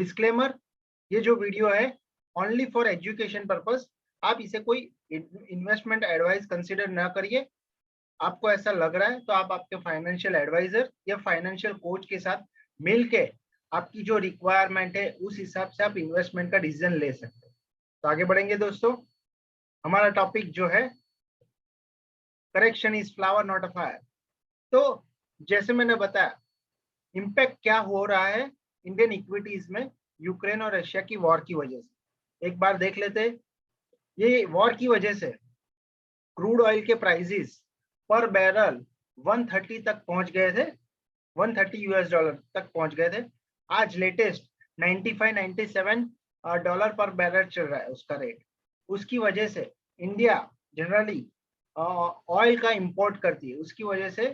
Disclaimer, ये जो video है ओनली फॉर एजुकेशन पर्पस, आप इसे कोई इन्वेस्टमेंट एडवाइस कंसीडर ना करिए। आपको ऐसा लग रहा है तो आप आपके फाइनेंशियल एडवाइजर या फाइनेंशियल कोच के साथ मिलके आपकी जो रिक्वायरमेंट है उस हिसाब से आप इन्वेस्टमेंट का डिसीजन ले सकते हैं। तो आगे बढ़ेंगे दोस्तों। हमारा टॉपिक जो है correction is flower not a fire. तो जैसे मैंने बताया, इम्पैक्ट क्या हो रहा है इंडियन इक्विटीज में यूक्रेन और रशिया की वॉर की वजह से। एक बार देख लेते हैं। ये वॉर की वजह से क्रूड ऑयल के प्राइसेस पर बैरल 130 तक पहुंच गए थे, 130 यूएस डॉलर तक पहुंच गए थे। आज लेटेस्ट 95-97 डॉलर पर बैरल चल रहा है उसका रेट। उसकी वजह से इंडिया जनरली ऑयल का इंपोर्ट करती है, उसकी वजह से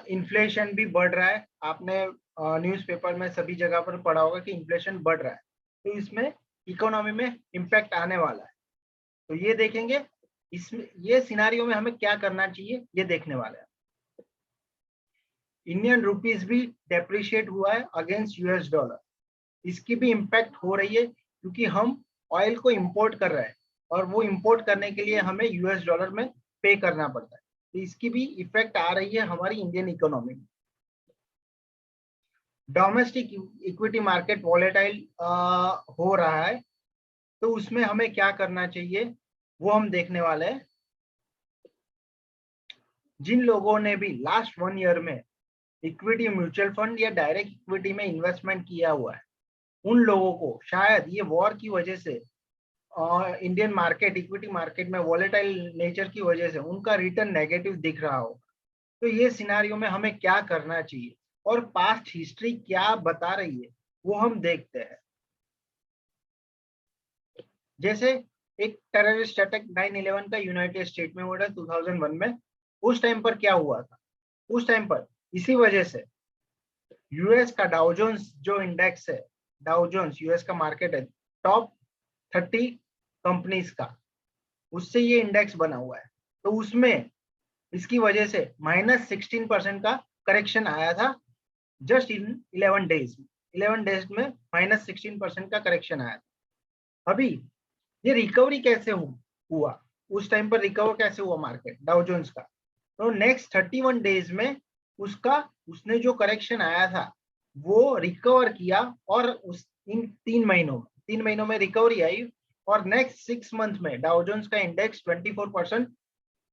इन्फ्लेशन भी बढ़ रहा है। आपने न्यूज़पेपर में सभी जगह पर पढ़ा होगा कि इन्फ्लेशन बढ़ रहा है, तो इसमें इकोनॉमी में इम्पैक्ट आने वाला है। तो ये देखेंगे इसमें, ये सिनारियो में हमें क्या करना चाहिए ये देखने वाले हैं। इंडियन रुपीस भी डेप्रिशिएट हुआ है अगेंस्ट यूएस डॉलर, इसकी भी इम्पैक्ट हो रही है क्योंकि हम ऑयल को इंपोर्ट कर रहे हैं और वो इंपोर्ट करने के लिए हमें यूएस डॉलर में पे करना पड़ता है। तो इसकी भी इफेक्ट आ रही है हमारी इंडियन इकोनॉमी में। डोमेस्टिक इक्विटी मार्केट वॉलेटाइल हो रहा है, तो उसमें हमें क्या करना चाहिए वो हम देखने वाले हैं। जिन लोगों ने भी लास्ट 1 ईयर में इक्विटी म्यूचुअल फंड या डायरेक्ट इक्विटी में इन्वेस्टमेंट किया हुआ है, उन लोगों को शायद ये वॉर की वजह से इंडियन मार्केट, इक्विटी मार्केट में वॉलेटाइल नेचर की वजह से उनका रिटर्न नेगेटिव दिख रहा हो। तो ये सिनारियो में हमें क्या करना चाहिए और पास्ट हिस्ट्री क्या बता रही है वो हम देखते हैं। जैसे एक टेररिस्ट अटैक 9/11 का यूनाइटेड स्टेट में हुआ था 2001 में। उस टाइम पर क्या हुआ था, उस टाइम पर इसी वजह से यूएस का डाउ जोन्स जो इंडेक्स है, डाउ जोन्स यूएस का मार्केट है, टॉप 30 कंपनीज का, उससे ये इंडेक्स बना हुआ है। तो उसमें इसकी वजह से -16% का करेक्शन आया था जस्ट इन 11 डेज। 11 डेज में -16% का करेक्शन आया था। अभी ये रिकवरी कैसे हुआ, उस टाइम पर रिकवर कैसे हुआ मार्केट डाउ जोन्स का, तो नेक्स्ट 31 डेज में उसने जो करेक्शन आया था वो रिकवर किया और उस इन 3 महीनों में रिकवरी आई और नेक्स्ट 6 मंथ में डाउ जोन्स का इंडेक्स 24%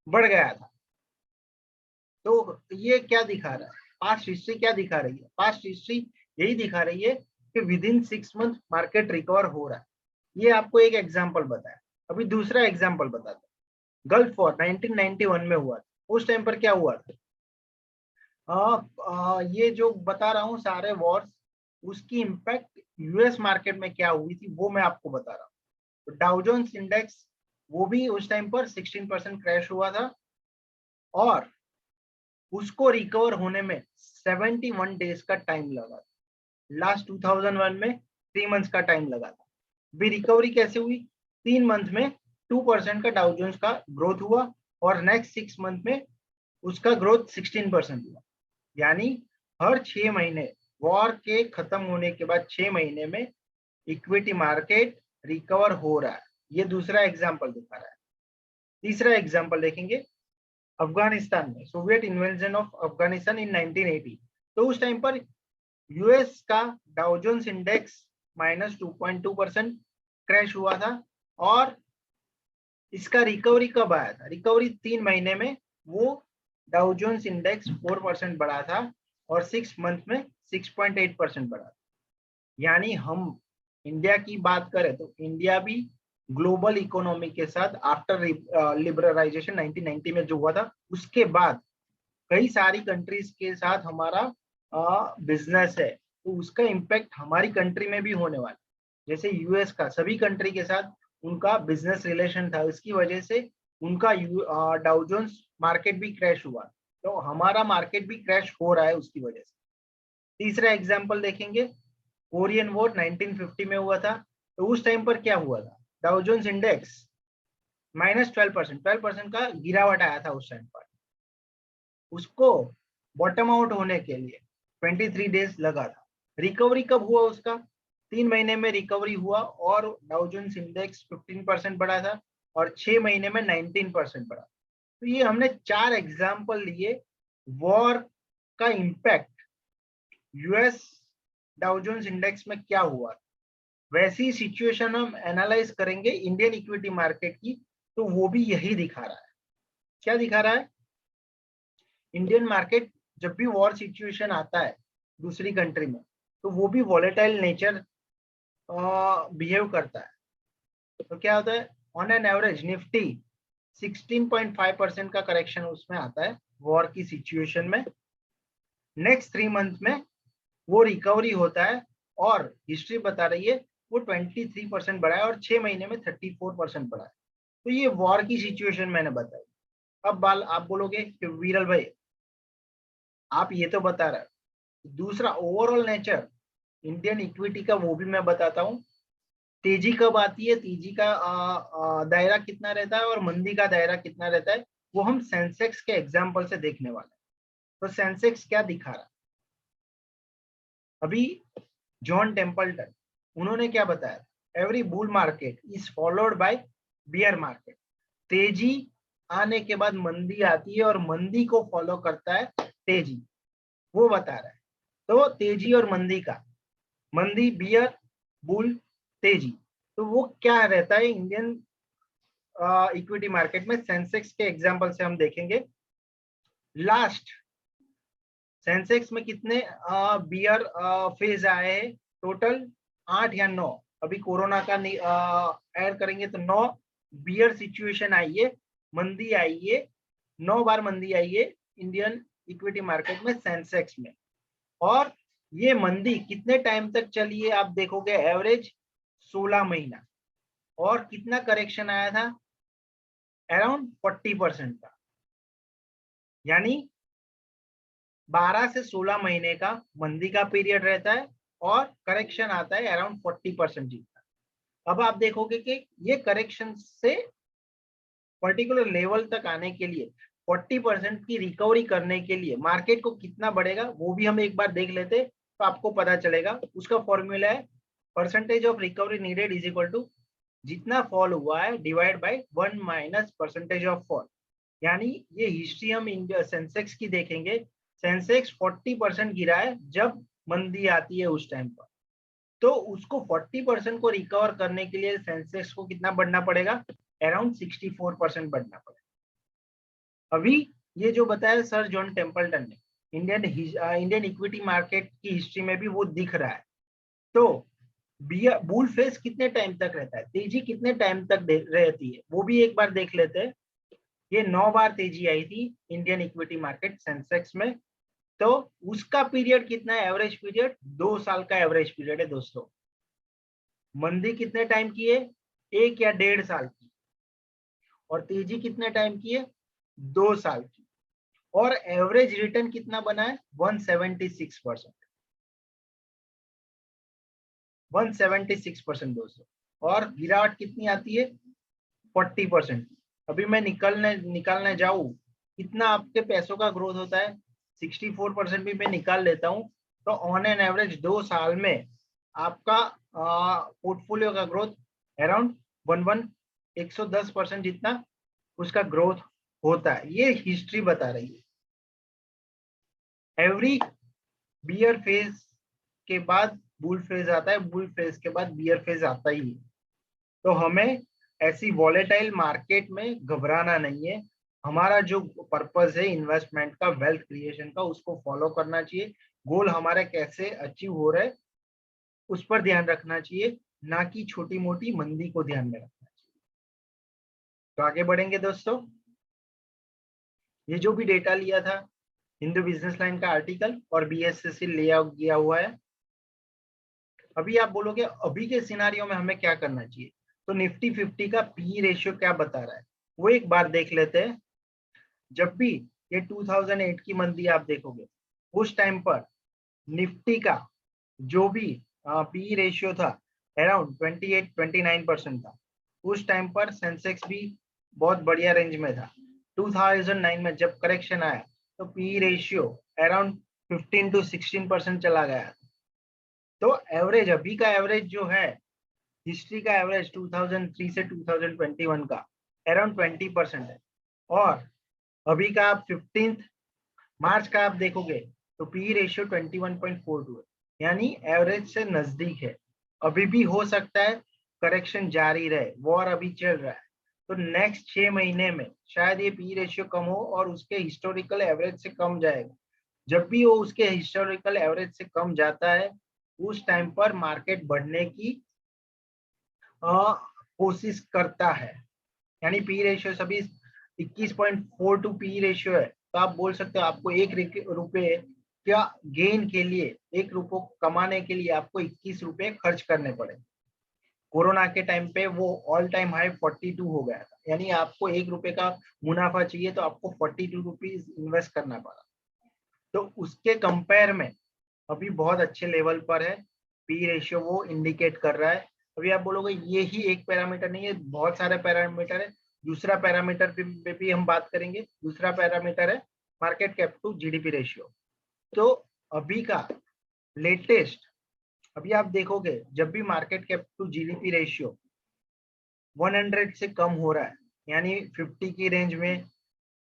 बढ़ गया था। तो ये क्या दिखा रहा है, पास्ट हिस्ट्री क्या दिखा रही है? पास्ट हिस्ट्री यही दिखा रही है कि with in 6 month market recover हो रहा है। ये आपको एक एग्जांपल बताया। अभी दूसरा एग्जांपल बताते हैं। गल्फ वॉर 1991 में हुआ था। उस टाइम पर क्या हुआ था? ये जो बता रहा हूँ सारे वॉर्स, उसकी इम्पैक्ट यूएस मार्केट में क्या हुई थी वो मैं आपको बता रहा हूँ। तो डाउ जोन्स इंडेक्स वो भी उस टाइम पर 16% क्रैश हुआ था और उसको रिकवर होने में 71 डेज का टाइम लगा था। लास्ट 2001 में 3 मंथ्स का टाइम लगा था। भी रिकवरी कैसे हुई? 3 मंथ में 2% का डाउ जोन्स का ग्रोथ हुआ और नेक्स्ट 6 मंथ में उसका ग्रोथ 16% हुआ। यानी हर 6 महीने, वॉर के खत्म होने के बाद 6 महीने में इक्विटी मार्केट रिकवर हो रहा है। ये दूसरा एग्जांपल दिखा रहा है। तीसरा एग्जांपल देखेंगे। अफगानिस्तान में सोवियत इन्वेजन ऑफ अफगानिस्तान इन 1980, तो उस टाइम पर यूएस का डाउ जोन्स इंडेक्स -2.2% क्रैश हुआ था और इसका रिकवरी कब आया था? रिकवरी 3 महीने में वो डाउ जोन्स इंडेक्स 4% बढ़ा था और 6 मंथ में 6.8% बढ़ा था। यानी हम इंडिया की बात करें तो इंडिया भी ग्लोबल इकोनॉमी के साथ आफ्टर लिबरलाइजेशन 1990 में जो हुआ था उसके बाद कई सारी कंट्रीज के साथ हमारा बिजनेस है, तो उसका इम्पैक्ट हमारी कंट्री में भी होने वाला है। जैसे यूएस का सभी कंट्री के साथ उनका बिजनेस रिलेशन था, इसकी वजह से उनका डाउ जोन्स मार्केट भी क्रैश हुआ, तो हमारा मार्केट भी क्रैश हो रहा है उसकी वजह से। तीसरा एग्जांपल देखेंगे। कोरियन वॉर 1950 में हुआ था, तो उस टाइम पर क्या हुआ था? डाउ जोन्स इंडेक्स -12% का गिरावट आया था उस टाइम पर। उसको बॉटम आउट होने के लिए 23 डेज लगा था। रिकवरी कब हुआ उसका? 3 महीने में रिकवरी हुआ और डाउ जोन्स इंडेक्स 15% बढ़ा था और 6 महीने में 19% बढ़ा। तो ये हमने 4 एग्जाम्पल लिए वॉर का impact US Dow Jones index में क्या हुआ। वैसी सिचुएशन हम एनालाइज करेंगे इंडियन इक्विटी मार्केट की, तो वो भी यही दिखा रहा है। क्या दिखा रहा है? इंडियन मार्केट जब भी वॉर सिचुएशन आता है दूसरी कंट्री में, तो वो भी वॉलेटाइल नेचर बिहेव करता है। तो क्या होता है, ऑन एन एवरेज निफ्टी 16.5% का करेक्शन उसमें आता है वॉर की सिचुएशन में। नेक्स्ट 3 मंथ में वो रिकवरी होता है और हिस्ट्री बता रही है वो 23% बढ़ा है और 6 महीने में 34% बढ़ा है। तो ये वॉर की सिचुएशन मैंने बताई। अब आप बोलोगे कि वीरल भाई आप ये तो बता रहे, दूसरा ओवरऑल नेचर इंडियन इक्विटी का वो भी मैं बताता हूँ। तेजी कब आती है, तेजी का दायरा कितना रहता है और मंदी का दायरा कितना रहता है, वो हम सेंसेक्स के एग्जांपल से देखने वाले हैं। तो सेंसेक्स क्या दिखा रहा है अभी, जॉन टेम्पल्टन उन्होंने क्या बताया, every bull market is followed by beer market. तेजी आने के बाद मंदी आती है और मंदी को फॉलो करता है तेजी, वो बता रहा है। तो तेजी और मंदी का, मंदी बियर, बुल तेजी, तो वो क्या रहता है इंडियन इक्विटी मार्केट में। सेंसेक्स के एग्जांपल से हम देखेंगे। लास्ट सेंसेक्स में कितने बियर फेज आए हैं, टोटल 8 या 9, अभी कोरोना का ऐड करेंगे तो 9 बियर सिचुएशन आई है, मंदी आई है, 9 बार मंदी आई है इंडियन इक्विटी मार्केट में सेंसेक्स में। और ये मंदी कितने टाइम तक चली है आप देखोगे, एवरेज 16 महीना। और कितना करेक्शन आया था, अराउंड 40% का, यानी 12 से 16 महीने का मंदी का पीरियड रहता है और करेक्शन आता है अराउंड 40% जितना। अब आप देखोगे कि ये करेक्शन से पर्टिकुलर लेवल तक आने के लिए 40% की रिकवरी करने के लिए मार्केट को कितना बढ़ेगा वो भी हम एक बार देख लेते, तो आपको पता चलेगा। उसका फॉर्मूला है percentage of recovery needed is equal to जितना फॉल हुआ है divide by 1 minus percentage of fall. यानी ये हिस्ट्री हम इंडिया सेंसेक्स की देखेंगे, सेंसेक्स 40% गिरा है जब मंदी आती है उस टाइम पर, तो उसको 40% को रिकवर करने के लिए सेंसेक्स को कितना बढ़ना पड़ेगा, अराउंड 64% बढ़ना पड़ेगा। अभी ये जो बताया सर जॉन टेम्पल्टन ने, इंडियन इक्विटी मार्केट की हिस्ट्री में भी वो दिख रहा है। तो बुल फेस कितने टाइम तक रहता है, तेजी कितने टाइम तक रहती है, वो भी एक बार देख लेते हैं। ये 9 बार तेजी आई थी इंडियन इक्विटी मार्केट सेंसेक्स में, तो उसका पीरियड कितना है, एवरेज पीरियड 2 साल का एवरेज पीरियड है दोस्तों। मंदी कितने टाइम की है, 1 या 1.5 साल की, और तेजी कितने टाइम की है, 2 साल की। और एवरेज रिटर्न कितना बना है, 176%, 176% दोस्तों। और गिरावट कितनी आती है, 40%। अभी मैं निकालने जाऊं कितना आपके पैसों का ग्रोथ होता है, 64% भी मैं निकाल लेता हूं, तो ऑन एन एवरेज 2 साल में आपका पोर्टफोलियो का ग्रोथ अराउंड 110% जितना उसका ग्रोथ होता है। ये हिस्ट्री बता रही है। एवरी बियर फेज के बाद बुल फेज आता है, बुल फेज के बाद बियर फेज आता ही है। तो हमें ऐसी वॉलेटाइल मार्केट में घबराना नहीं है। हमारा जो पर्पस है इन्वेस्टमेंट का, वेल्थ क्रिएशन का, उसको फॉलो करना चाहिए। गोल हमारे कैसे अचीव हो रहे उस पर ध्यान रखना चाहिए, ना कि छोटी मोटी मंदी को ध्यान में रखना चाहिए। तो आगे बढ़ेंगे दोस्तों। ये जो भी डेटा लिया था हिंदू बिजनेस लाइन का आर्टिकल और बीएसएससी लिया गया हुआ है। अभी आप बोलोगे अभी के सिनारियो में हमें क्या करना चाहिए, तो निफ्टी 50 का पी रेशियो क्या बता रहा है वो एक बार देख लेते हैं। जब भी ये 2008 की मंदी आप देखोगे, उस टाइम पर निफ्टी का जो भी पी रेशियो था अराउंड 28-29% था। उस टाइम पर सेंसेक्स भी बहुत बढ़िया रेंज में था। 2009 में जब करेक्शन आया तो पी रेशियो अराउंड 15 to 16% चला गया। तो एवरेज, अभी का एवरेज जो है, हिस्ट्री का एवरेज 2003 से 2021 का अराउंड 20% है। और अभी का आप 15 मार्च का आप देखोगे तो पी रेशियो 21.42 है, यानी एवरेज से नजदीक है। अभी भी हो सकता है करेक्शन जारी रहे, वॉर अभी चल रहा है, तो नेक्स्ट 6 महीने में शायद ये पी रेशियो कम हो और उसके हिस्टोरिकल एवरेज से कम जाएगा। जब भी वो उसके हिस्टोरिकल एवरेज से कम जाता है, उस टाइम पर मार्केट बढ़ने की कोशिश करता है। यानी पी रेशियो सभी 21.42 पी रेशियो है, तो आप बोल सकते हो आपको 1 रुपए क्या गेन के लिए, 1 रुपये कमाने के लिए आपको 21 रुपए खर्च करने पड़े। कोरोना के टाइम पे वो ऑल टाइम हाई 42 हो गया था, यानी आपको 1 रुपए का मुनाफा चाहिए तो आपको 42 रुपीज इन्वेस्ट करना पड़ा। तो उसके कंपेयर में अभी बहुत अच्छे लेवल पर है पी रेशियो, वो इंडिकेट कर रहा है। अभी आप बोलोगे ये ही एक पैरामीटर नहीं है, बहुत सारे पैरामीटर है। दूसरा पैरामीटर पे भी हम बात करेंगे। दूसरा पैरामीटर है market cap to GDP ratio. तो अभी का लेटेस्ट, अभी आप देखोगे जब भी market cap to GDP ratio 100 से कम हो रहा है, यानी 50 की रेंज में,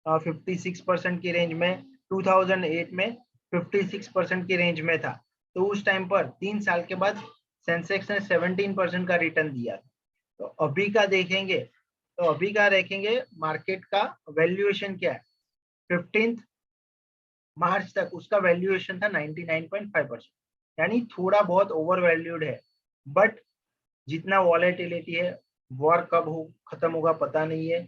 56% की रेंज में, 2008 में 56% की रेंज में था, तो उस टाइम पर 3 साल के बाद सेंसेक्स ने 17% का रिटर्न दिया। तो अभी का देखेंगे, मार्केट का वैल्यूएशन क्या है, 15 मार्च तक उसका वैल्यूएशन था 99.5%, यानी थोड़ा बहुत ओवर वैल्यूड है। बट जितना वॉलेटिलिटी है, वॉर कब खत्म होगा पता नहीं है,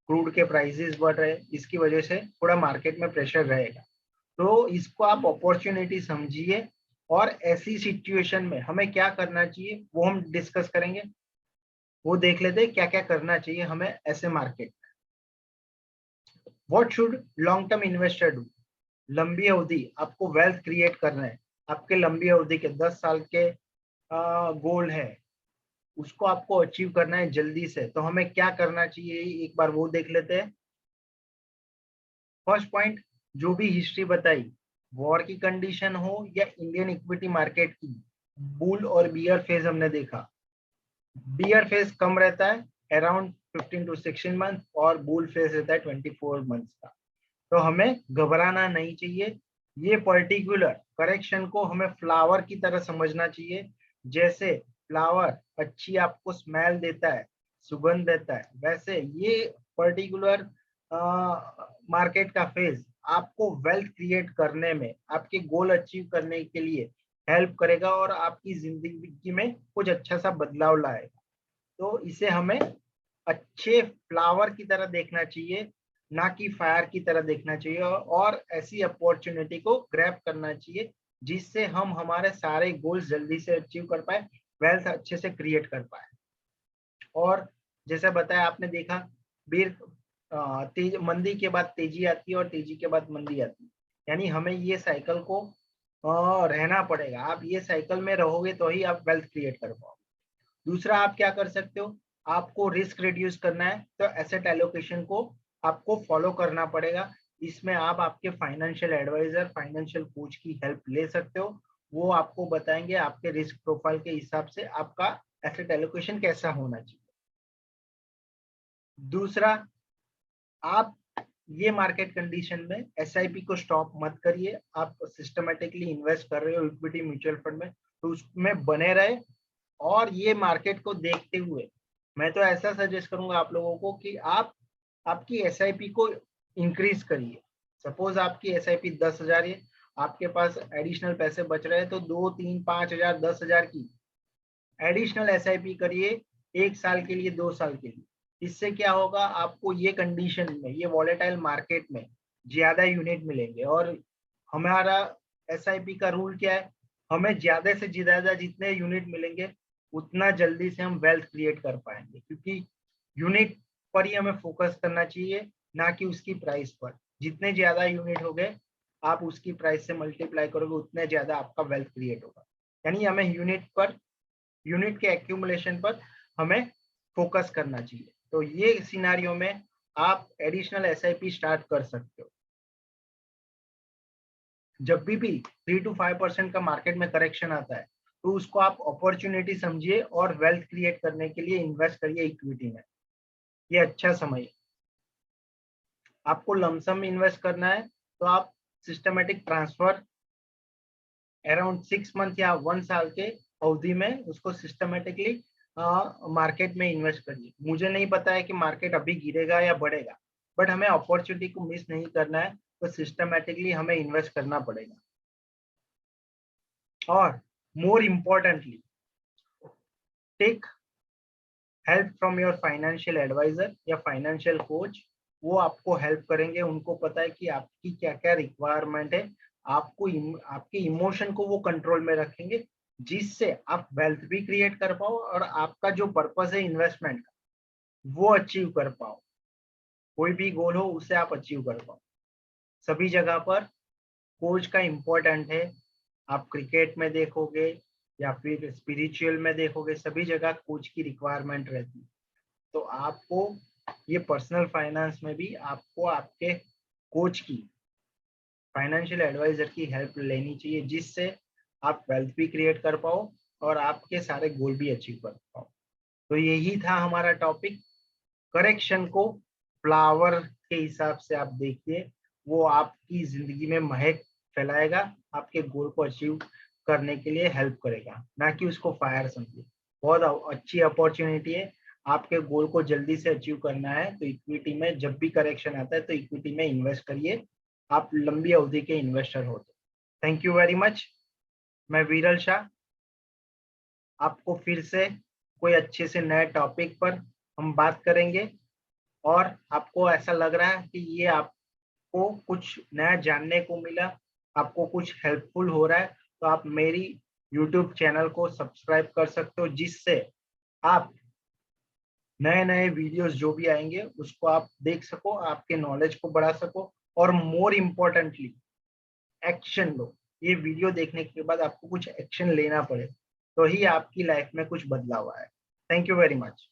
क्रूड के प्राइसेस बढ़ रहे, इसकी वजह से थोड़ा मार्केट में प्रेशर रहेगा। तो इसको आप अपॉर्चुनिटी समझिए, और ऐसी सिचुएशन में हमें क्या करना चाहिए वो हम डिस्कस करेंगे। वो देख लेते हैं क्या क्या करना चाहिए हमें ऐसे मार्केट में। What should long term investor do? लंबी अवधि आपको वेल्थ क्रिएट करना है, आपके लंबी अवधि के 10 साल के गोल है, उसको आपको अचीव करना है जल्दी से, तो हमें क्या करना चाहिए एक बार वो देख लेते हैं। फर्स्ट पॉइंट, जो भी हिस्ट्री बताई, वॉर की कंडीशन हो या इंडियन इक्विटी मार्केट की, बुल और बियर फेज हमने देखा। बियर फेज कम रहता है अराउंड 15 to 16 मंथ, और बुल फेज रहता है 24 मंथ्स का। तो हमें घबराना नहीं चाहिए। ये पर्टिकुलर करेक्शन को हमें फ्लावर की तरह समझना चाहिए। जैसे फ्लावर अच्छी आपको स्मेल देता है, सुगंध देता है, वैसे ये पर्टिकुलर मार्केट का फेज आपको वेल्थ क्रिएट करने में, आपके गोल अचीव करने के लिए हेल्प करेगा और आपकी जिंदगी में कुछ अच्छा सा बदलाव लाएगा। तो इसे हमें अच्छे फ्लावर की तरह देखना चाहिए, ना कि फायर की तरह देखना चाहिए, और ऐसी अपॉर्चुनिटी को ग्रैब करना चाहिए जिससे हम हमारे सारे गोल्स जल्दी से अचीव कर पाए, वेल्थ अच्छे से क्रिएट कर पाए। और जैसे बताया आपने देखा, बीर तेज मंदी के बाद तेजी आती है और तेजी के बाद मंदी आती है, यानी हमें ये साइकिल को रहना पड़ेगा। आप ये साइकिल में रहोगे तो ही आप वेल्थ क्रिएट कर पाओगे। दूसरा आप क्या कर सकते हो, आपको रिस्क रिड्यूस करना है तो एसेट एलोकेशन को आपको फॉलो करना पड़ेगा। इसमें आप आपके फाइनेंशियल एडवाइजर, फाइनेंशियल कोच की हेल्प ले सकते हो। वो आपको बताएंगे आपके रिस्क प्रोफाइल के हिसाब से आपका एसेट एलोकेशन कैसा होना चाहिए। दूसरा, आप ये मार्केट कंडीशन में एसआईपी को स्टॉप मत करिए। आप सिस्टमेटिकली इन्वेस्ट कर रहे हो इक्विटी म्यूचुअल फंड में, तो उसमें बने रहे। और ये मार्केट को देखते हुए मैं तो ऐसा सजेस्ट करूंगा आप लोगों को कि आप आपकी एसआईपी को इंक्रीज करिए। सपोज आपकी एसआईपी 10,000 है, आपके पास एडिशनल पैसे बच रहे हैं, तो 2, 3, 5,000, 10,000 की एडिशनल एसआईपी करिए, 1 साल के लिए, 2 साल के लिए। इससे क्या होगा, आपको ये कंडीशन में, ये वॉलेटाइल मार्केट में ज्यादा यूनिट मिलेंगे। और हमारा एसआईपी का रूल क्या है, हमें ज्यादा से ज्यादा जितने यूनिट मिलेंगे उतना जल्दी से हम वेल्थ क्रिएट कर पाएंगे, क्योंकि यूनिट पर ही हमें फोकस करना चाहिए, ना कि उसकी प्राइस पर। जितने ज्यादा यूनिट हो गए आप उसकी प्राइस से मल्टीप्लाई करोगे, उतने ज्यादा आपका वेल्थ क्रिएट होगा। यानी हमें यूनिट के एक्यूमुलेशन पर हमें फोकस करना चाहिए। तो ये सिनारियो में आप एडिशनल एसआईपी स्टार्ट कर सकते हो। जब भी 3 to 5% का मार्केट में करेक्शन आता है, तो उसको आप अपॉर्चुनिटी समझिए और वेल्थ क्रिएट करने के लिए इन्वेस्ट करिए इक्विटी में। ये अच्छा समय है। आपको लमसम इन्वेस्ट करना है तो आप सिस्टमेटिक ट्रांसफर अराउंड 6 मंथ या 1 साल के अवधि में उसको सिस्टमेटिकली मार्केट में इन्वेस्ट करिए। मुझे नहीं पता है कि मार्केट अभी गिरेगा या बढ़ेगा, बट हमें अपॉर्चुनिटी को मिस नहीं करना है, तो सिस्टमेटिकली हमें इन्वेस्ट करना पड़ेगा। और more importantly, take help from your financial advisor या फाइनेंशियल कोच। वो आपको हेल्प करेंगे, उनको पता है कि आपकी क्या क्या रिक्वायरमेंट है। आपको आपके इमोशन को वो कंट्रोल में रखेंगे, जिससे आप वेल्थ भी क्रिएट कर पाओ और आपका जो पर्पस है इन्वेस्टमेंट का वो अचीव कर पाओ। कोई भी गोल हो उसे आप अचीव कर पाओ। सभी जगह पर कोच का इम्पोर्टेंट है। आप क्रिकेट में देखोगे या फिर स्पिरिचुअल में देखोगे, सभी जगह कोच की रिक्वायरमेंट रहती है। तो आपको ये पर्सनल फाइनेंस में भी आपको आपके कोच की, फाइनेंशियल एडवाइजर की हेल्प लेनी चाहिए, जिससे आप वेल्थ भी क्रिएट कर पाओ और आपके सारे गोल भी अचीव कर पाओ। तो यही था हमारा टॉपिक। करेक्शन को फ्लावर के हिसाब से आप देखिए, वो आपकी जिंदगी में महक फैलाएगा, आपके गोल को अचीव करने के लिए हेल्प करेगा, ना कि उसको फायर समझिए। बहुत अच्छी अपॉर्चुनिटी है। आपके गोल को जल्दी से अचीव करना है तो इक्विटी में जब भी करेक्शन आता है तो इक्विटी में इन्वेस्ट करिए। आप लंबी अवधि के इन्वेस्टर हो। Thank you very much. मैं विरल शाह, आपको फिर से कोई अच्छे से नए टॉपिक पर हम बात करेंगे। और आपको ऐसा लग रहा है कि ये आपको कुछ नया जानने को मिला, आपको कुछ हेल्पफुल हो रहा है, तो आप मेरी यूट्यूब चैनल को सब्सक्राइब कर सकते हो, जिससे आप नए नए वीडियोस जो भी आएंगे उसको आप देख सको, आपके नॉलेज को बढ़ा सको, और मोर इम्पोर्टेंटली एक्शन लो। ये वीडियो देखने के बाद आपको कुछ एक्शन लेना पड़े, तो ही आपकी लाइफ में कुछ बदलाव आए। Thank you very much.